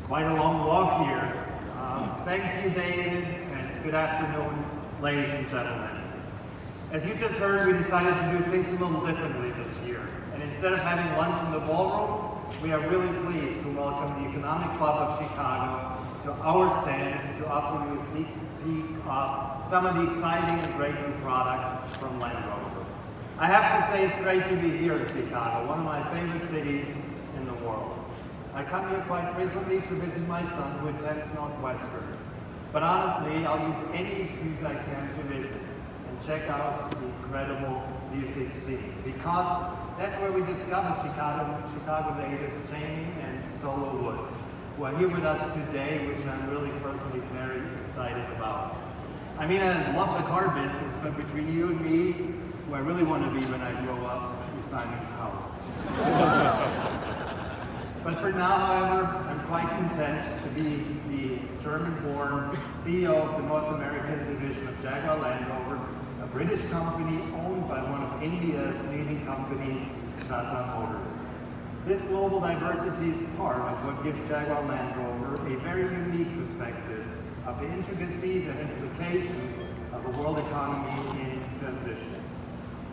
Quite a long walk here. Thank you, David, and good afternoon, ladies and gentlemen. As you just heard, we decided to do things a little differently this year. And instead of having lunch in the ballroom, we are really pleased to welcome the Economic Club of Chicago to our stand to offer you a sneak peek of some of the exciting and great new product from Land Rover. I have to say it's great to be here in Chicago, one of my favorite cities in the world. I come here quite frequently to visit my son who attends Northwestern. But honestly, I'll use any excuse I can to visit and check out the incredible music scene, because that's where we discovered Chicago natives Jamie and Solo Woods, who are here with us today, which I'm really personally very excited about. I mean, I love the car business, but between you and me, who I really want to be when I grow up is Simon Cowell. But for now, however, I'm quite content to be the German-born CEO of the North American division of Jaguar Land Rover, a British company owned by one of India's leading companies, Tata Motors. This global diversity is part of what gives Jaguar Land Rover a very unique perspective of the intricacies and implications of a world economy in transition.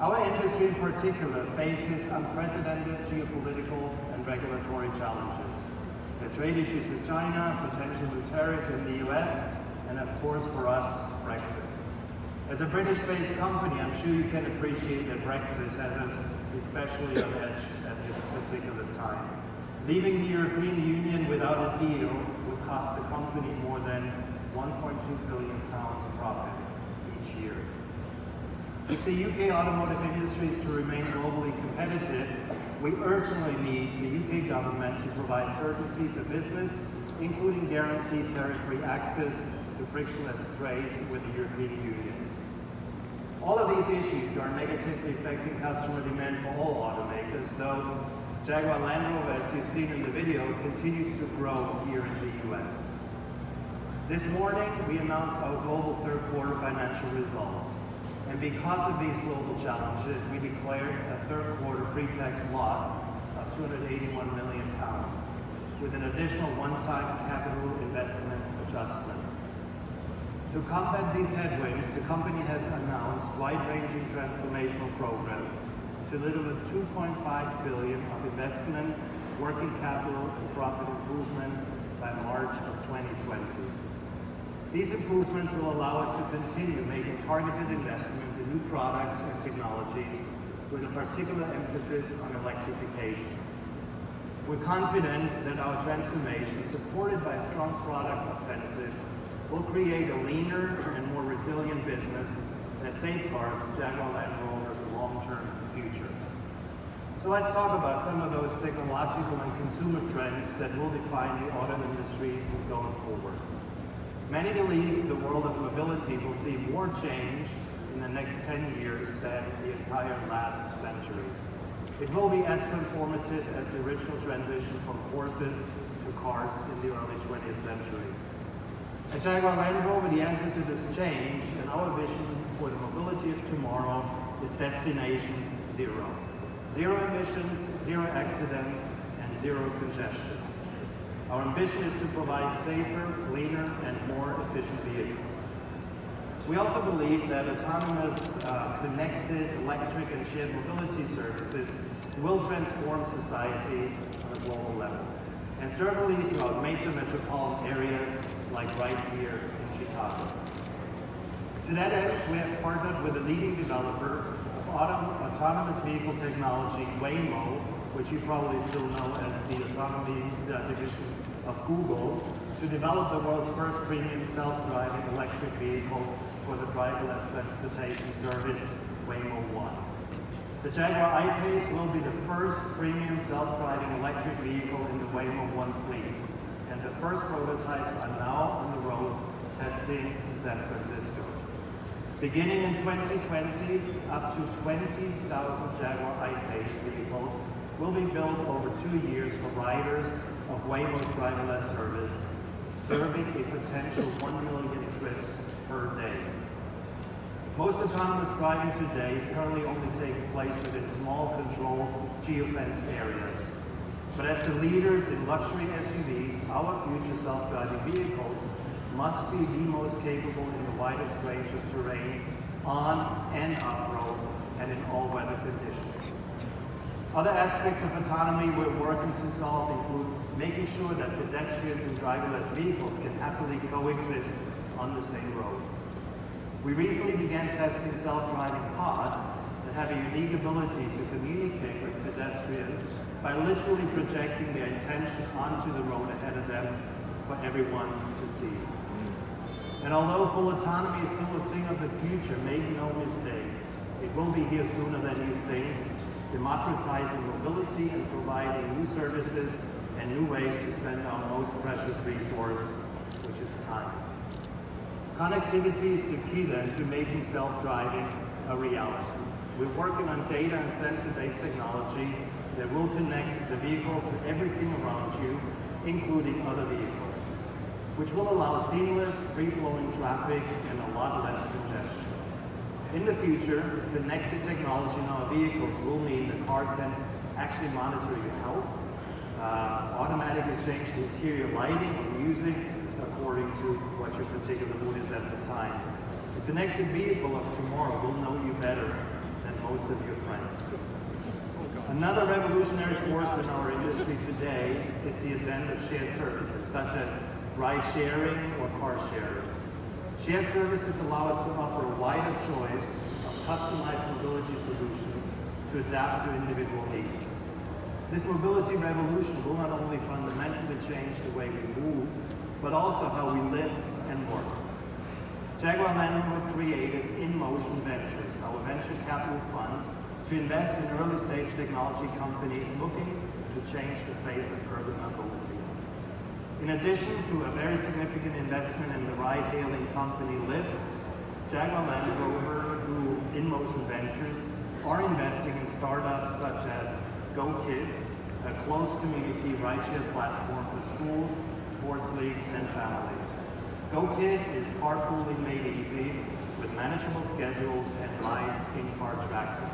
Our industry in particular faces unprecedented geopolitical and regulatory challenges. The trade issues with China, potential new tariffs in the US, and of course for us, Brexit. As a British-based company, I'm sure you can appreciate that Brexit has us especially on edge at this particular time. Leaving the European Union without a deal would cost the company more than £1.2 billion profit each year. If the UK automotive industry is to remain globally competitive, we urgently need the UK government to provide certainty for business, including guaranteed tariff-free access to frictionless trade with the European Union. All of these issues are negatively affecting customer demand for all automakers, though Jaguar Land Rover, as you've seen in the video, continues to grow here in the US. This morning, we announced our global third quarter financial results. And because of these global challenges, we declared a third quarter pre-tax loss of £281 million, with an additional one-time capital investment adjustment. To combat these headwinds, the company has announced wide-ranging transformational programs to deliver $2.5 billion of investment, working capital, and profit improvements by March of 2020. These improvements will allow us to continue making targeted investments in new products and technologies with a particular emphasis on electrification. We're confident that our transformation, supported by a strong product offensive, will create a leaner and more resilient business that safeguards Jaguar Land Rover's long-term future. So let's talk about some of those technological and consumer trends that will define the auto industry going forward. Many believe the world of mobility will see more change in the next 10 years than the entire last century. It will be as transformative as the original transition from horses to cars in the early 20th century. At Jaguar Land Rover, the answer to this change and our vision for the mobility of tomorrow is Destination Zero. Zero emissions, zero accidents, and zero congestion. Our ambition is to provide safer, cleaner, and more efficient vehicles. We also believe that autonomous, connected, electric, and shared mobility services will transform society on a global level, and certainly throughout major metropolitan areas like right here in Chicago. To that end, we have partnered with a leading developer of autonomous vehicle technology, Waymo, which you probably still know as the autonomy division of Google, to develop the world's first premium self-driving electric vehicle for the driverless transportation service, Waymo One. The Jaguar I-Pace will be the first premium self-driving electric vehicle in the Waymo One fleet, and the first prototypes are now on the road testing in San Francisco. Beginning in 2020, up to 20,000 Jaguar I-Pace vehicles will be built over 2 years for riders of Waymo's driverless service, serving a potential 1 million trips per day. Most autonomous driving today is currently only taking place within small, controlled, geofenced areas. But as the leaders in luxury SUVs, our future self-driving vehicles must be the most capable in the widest range of terrain, on and off-road, and in all weather conditions. Other aspects of autonomy we're working to solve include making sure that pedestrians and driverless vehicles can happily coexist on the same roads. We recently began testing self-driving pods that have a unique ability to communicate with pedestrians by literally projecting their intention onto the road ahead of them for everyone to see. And although full autonomy is still a thing of the future, make no mistake, it will be here sooner than you think, democratizing mobility and providing new services and new ways to spend our most precious resource, which is time. Connectivity is the key then to making self-driving a reality. We're working on data and sensor-based technology that will connect the vehicle to everything around you, including other vehicles, which will allow seamless, free-flowing traffic and a lot less congestion. In the future, connected technology in our vehicles will mean the car can actually monitor your health, automatically change the interior lighting or music according to what your particular mood is at the time. The connected vehicle of tomorrow will know you better than most of your friends. Another revolutionary force in our industry today is the advent of shared services, such as ride sharing or car sharing. Shared services allow us to offer a wider choice of customized mobility solutions to adapt to individual needs. This mobility revolution will not only fundamentally change the way we move, but also how we live and work. Jaguar Land Rover created In Motion Ventures, our venture capital fund, to invest in early-stage technology companies looking to change the face of urban mobility. In addition to a very significant investment in the ride-hailing company Lyft, Jaguar Land Rover, through In Motion Ventures, are investing in startups such as GoKid, a closed community rideshare platform for schools, sports leagues, and families. GoKid is carpooling made easy with manageable schedules and live in-car tracking.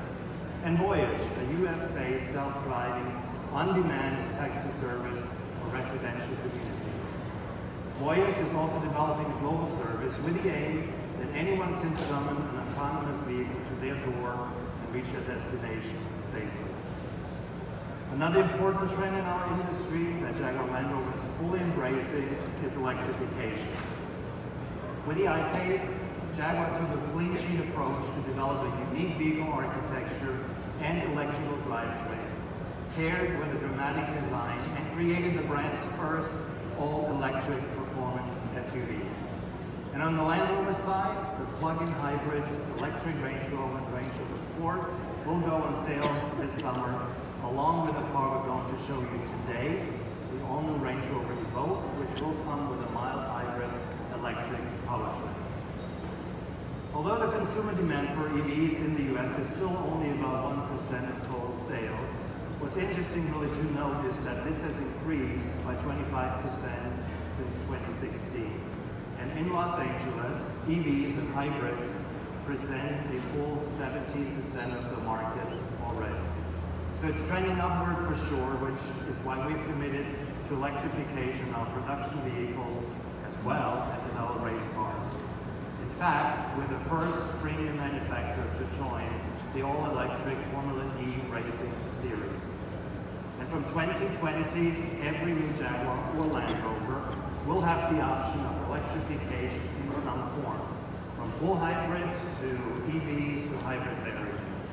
And Voyage, a US-based self-driving, on-demand taxi service for residential communities. Voyage is also developing a global service with the aim that anyone can summon an autonomous vehicle to their door and reach their destination safely. Another important trend in our industry that Jaguar Land Rover is fully embracing is electrification. With the I-Pace, Jaguar took a clean sheet approach to develop a unique vehicle architecture and electrical drivetrain, paired with a dramatic design, and created the brand's first all-electric performance SUV. And on the Land Rover side, the plug-in hybrid electric Range Rover and Range Rover Sport will go on sale this summer, along with the car we're going to show you today, the all-new Range Rover Evoque, which will come with a mild hybrid electric powertrain. Although the consumer demand for EVs in the US is still only about 1% of total sales, what's interesting really to note is that this has increased by 25% since 2016. And in Los Angeles, EVs and hybrids present a full 17% of the market already. So it's trending upward for sure, which is why we've committed to electrification in our production vehicles as well as in our race cars. In fact, we're the first premium manufacturer to join the all-electric Formula E Racing Series. And from 2020, every new Jaguar or Land Rover will have the option of electrification in some form, from full hybrids to EVs to hybrid variants.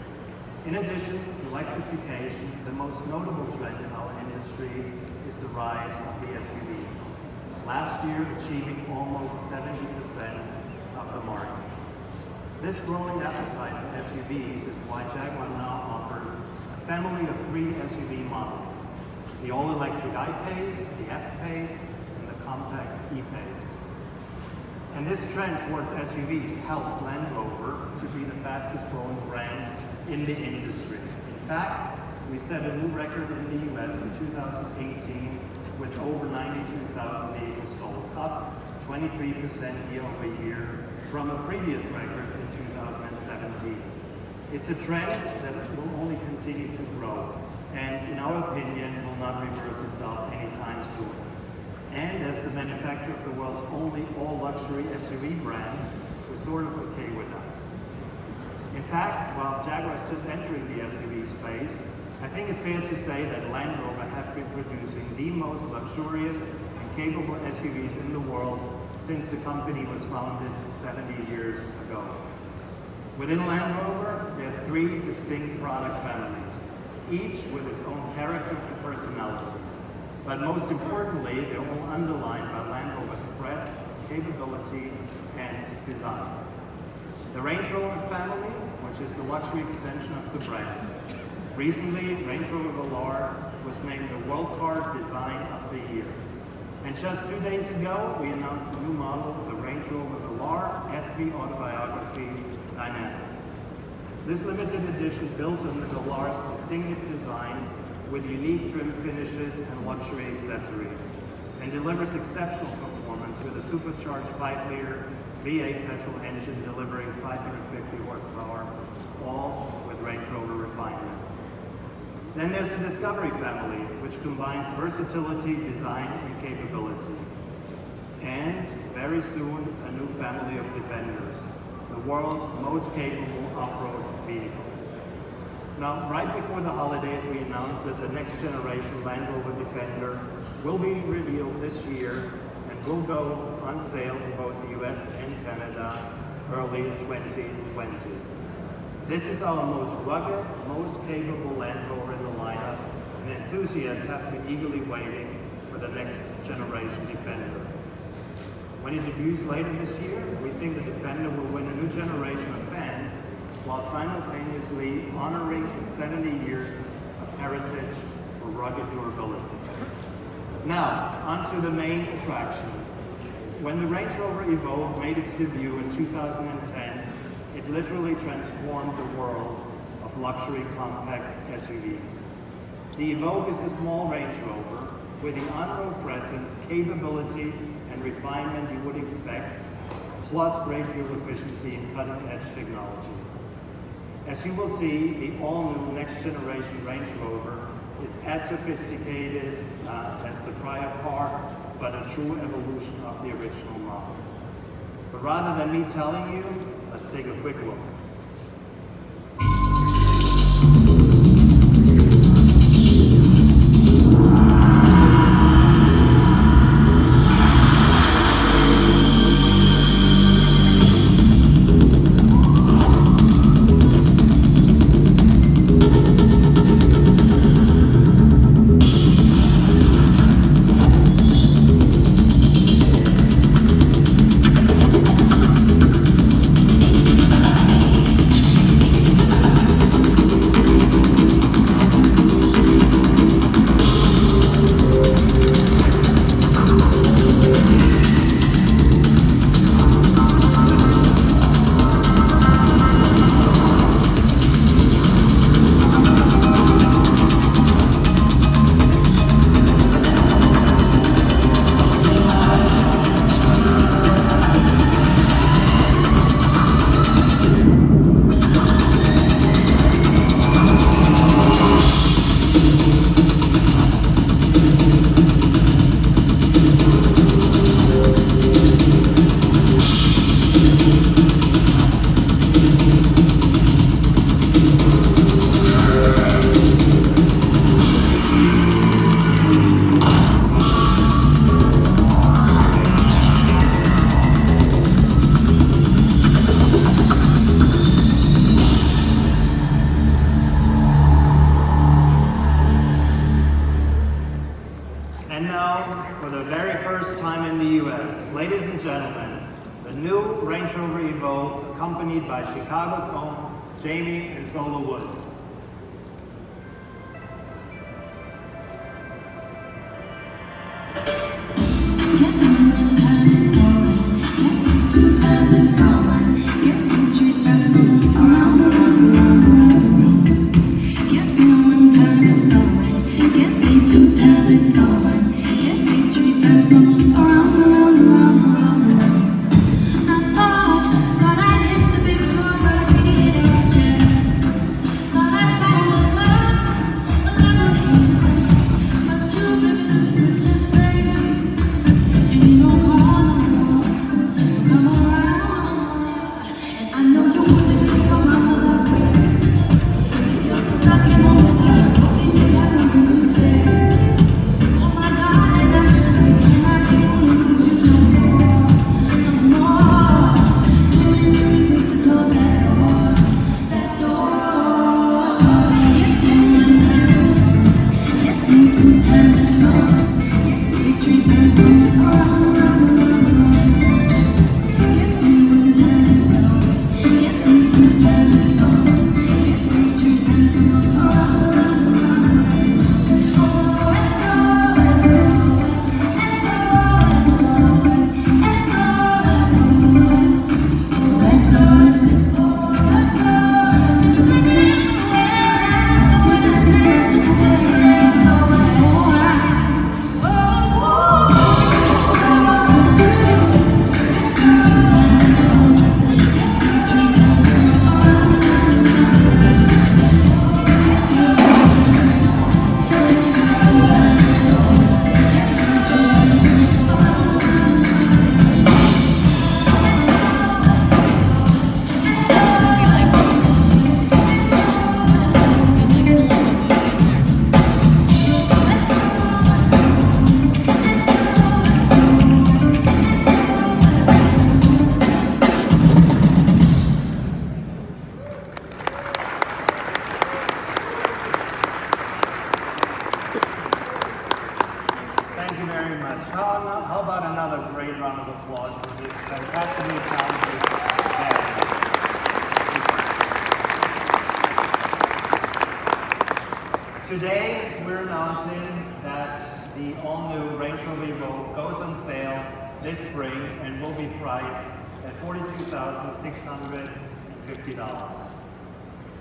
In addition to electrification, the most notable trend in our industry is the rise of the SUV. Last year, achieving almost 70% of the market. This growing appetite for SUVs is why Jaguar now offers a family of 3 SUV models: the all-electric I-Pace, the F-Pace, and the compact E-Pace. And this trend towards SUVs helped Land Rover to be the fastest growing brand in the industry. In fact, we set a new record in the US in 2018 with over 92,000 vehicles sold, up 23% year over year from a previous record in 2017. It's a trend that will only continue to grow, and in our opinion will not reverse itself anytime soon. And as the manufacturer of the world's only all-luxury SUV brand, we're sort of okay with that. In fact, while Jaguar is just entering the SUV space, I think it's fair to say that Land Rover has been producing the most luxurious and capable SUVs in the world since the company was founded 70 years ago. Within Land Rover, there are three distinct product families, each with its own character and personality. But most importantly, they're all underlined by Land Rover's breadth, capability, and design. The Range Rover family, which is the luxury extension of the brand. Recently, Range Rover Velar was named the World Car Design of the Year. And just 2 days ago, we announced a new model, the Range Rover Velar SV Autobiography Dynamic. This limited edition builds on the Velar's distinctive design with unique trim finishes and luxury accessories, and delivers exceptional performance with a supercharged 5-liter V8 petrol engine delivering 550 horsepower, all with Range Rover refinement. Then there's the Discovery family, which combines versatility, design, and capability. And very soon, a new family of Defenders, the world's most capable off-road vehicles. Now, right before the holidays, we announced that the next generation Land Rover Defender will be revealed this year and will go on sale in both the US and Canada early 2020. This is our most rugged, most capable Land Rover in the lineup, and enthusiasts have been eagerly waiting for the next generation Defender. When it debuts later this year, we think the Defender will win a new generation of fans while simultaneously honoring its 70 years of heritage for rugged durability. Now, onto the main attraction. When the Range Rover Evoque made its debut in 2010, it literally transformed the world of luxury compact SUVs. The Evoque is a small Range Rover with the on-road presence, capability, and refinement you would expect, plus great fuel efficiency and cutting-edge technology. As you will see, the all-new next-generation Range Rover is as sophisticated as the prior car, but a true evolution of the original model. But rather than me telling you, let's take a quick look. Ladies and gentlemen, the new Range Rover Evoque, accompanied by Chicago's own Jamie and Zola Woods. Love another great round of applause for this fantastically talented band. Today, we're announcing that the all-new Range Rover Evo goes on sale this spring and will be priced at $42,650.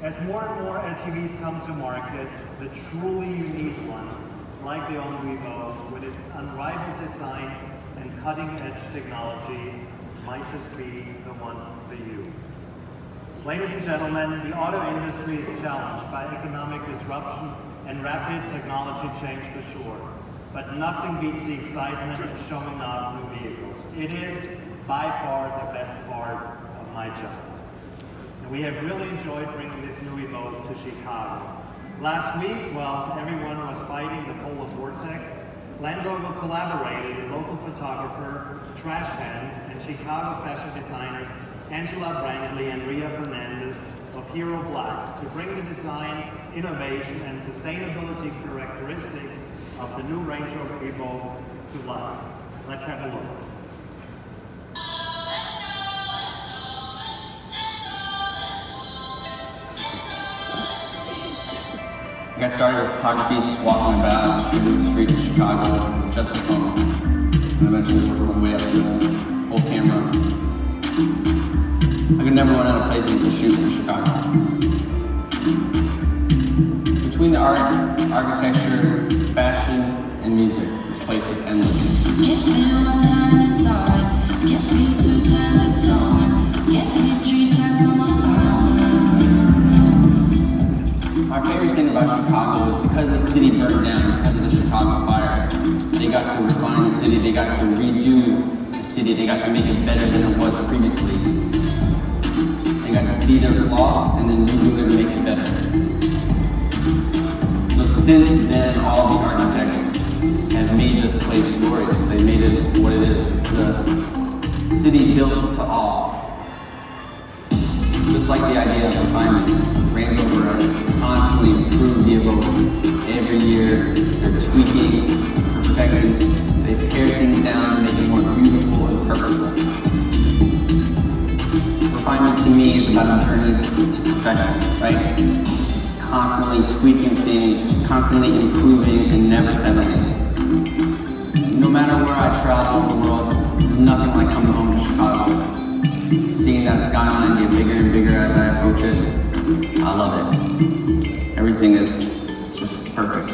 As more and more SUVs come to market, the truly unique ones, like the all-new Evo, with its unrivaled design and cutting-edge technology, might just be the one for you. Ladies and gentlemen, the auto industry is challenged by economic disruption and rapid technology change for sure. But nothing beats the excitement of showing off new vehicles. It is by far the best part of my job. And we have really enjoyed bringing this new Evo to Chicago. Last week, while everyone was fighting the polar vortex, Land Rover collaborated with local photographer Trash Hands and Chicago fashion designers Angela Brantley and Ria Fernandez of Hero Black to bring the design, innovation, and sustainability characteristics of the new Range Rover Evo to life. Let's have a look. I got started with photography, just walking about, shooting the streets of Chicago with just a phone. And eventually worked my way up to full camera. I could never run out of places to shoot in Chicago. Between the art, architecture, fashion, and music, this place is endless. Get me one time, it's alright. Get me 2 times, it's alright. Get me 3 times on my arm. My favorite thing about Chicago is because the city burnt down, because of the Chicago fire, they got to refine the city, they got to redo the city, they got to make it better than it was previously. They got to see their flaws and then redo it and make it better. So since then, all the architects have made this place glorious. They made it what it is. It's a city built to awe. Just like the idea of refinement, Range Rover has constantly improved the Evo every year. They're tweaking, perfecting, they pare things down, make it more beautiful and purposeful. Refinement to me is about turning to perfection, right? It's constantly tweaking things, constantly improving, and never settling. No matter where I travel in the world, there's nothing like coming home to Chicago. Seeing that skyline get bigger and bigger as I approach it, I love it. Everything is just perfect.